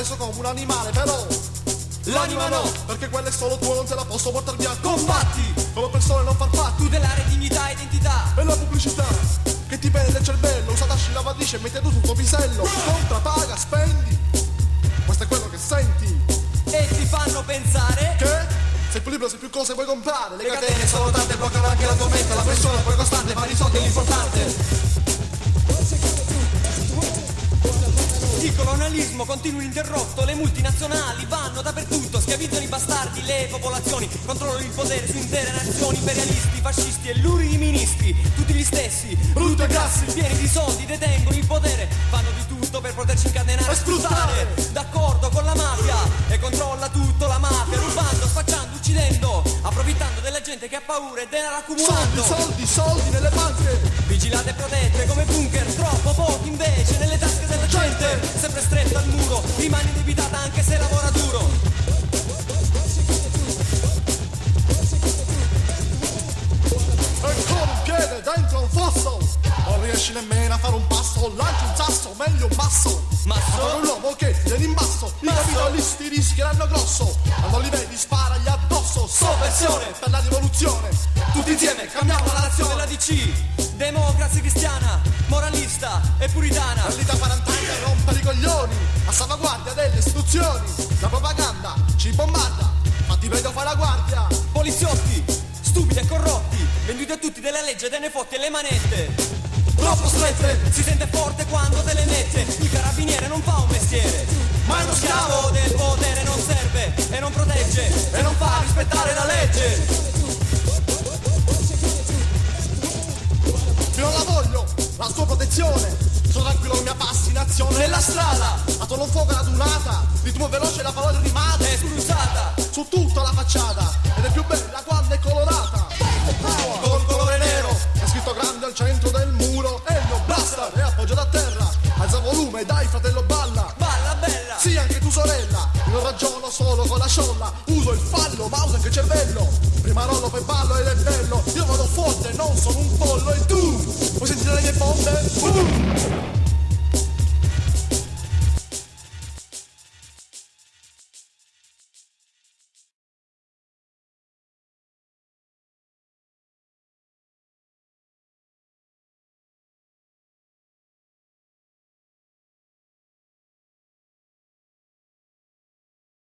preso come un animale, però l'anima no, perché quella è solo tua, non te la posso portare via. Combatti come persone, non far fatti, tutelare dignità e identità. E la pubblicità che ti pende il cervello, usa tasci lavatrice e mette tu sul tuo pisello. Compra, paga, spendi, questo è quello che senti. E ti fanno pensare che sei più libero, sei più cose vuoi comprare. Le catene sono tante, bloccano anche la tua mente. La persona poi costante, fare i soldi è l'importante. Il colonialismo continua ininterrotto, le multinazionali vanno dappertutto, schiavizzano i bastardi, le popolazioni, controllano il potere su intere nazioni, imperialisti, fascisti e luridi ministri, tutti gli stessi, brutti e grassi, pieni di soldi, detengono il potere, fanno di tutto per poterci incatenare e sfruttare, d'accordo con la mafia, e controlla tutto la mafia, rubando, spacciando, uccidendo, approfittando della gente che ha paura e denaro accumulando. Soldi, soldi, soldi nelle banche, vigilate e protette come bunker, troppo pochi invece nelle tasche della gente. Sempre stretta al muro, rimane indebitata anche se lavora duro. E con un piede dentro un fosso non riesci nemmeno a fare un passo. Lanci un sasso, meglio un masso. Masso? Un uomo che viene in basso. I capitalisti rischieranno grosso. Quando li vedi sparagli addosso. Sovversione per la rivoluzione. Tutti insieme cambiamo la nazione. La DC, democrazia cristiana, moralista e puritana. L'Ita 40 anni a rompere i coglioni, a salvaguardia delle istituzioni. La propaganda ci bombarda, ma ti vedo fare la guardia. Poliziotti, stupidi e corrotti, venduti a tutti delle leggi e dei nefotti e le manette. Troppo strette, si sente forte quando te le mette. Il carabiniere non fa un mestiere, ma è uno schiavo del potere, non serve e non protegge e non fa rispettare la legge. Non la voglio, la sua protezione. Sono tranquillo con mia fascinazione. Nella strada, a tono fuoco radunata, ritmo veloce la parola rimane. È spruzzata su tutta la facciata ed è più bella quando è colorata. Col colore nero, è scritto grande al centro del muro. E il mio blaster è appoggiato a terra. Alza volume, dai fratello balla. Balla bella. Sì, anche tu sorella. Io non ragiono solo con la ciolla. Uso il fallo, ma uso anche il cervello. Prima rollo poi ballo ed è bello. Io vado forte, non sono un pollo. E tu? Vuoi sentire le mie bombe? Boom!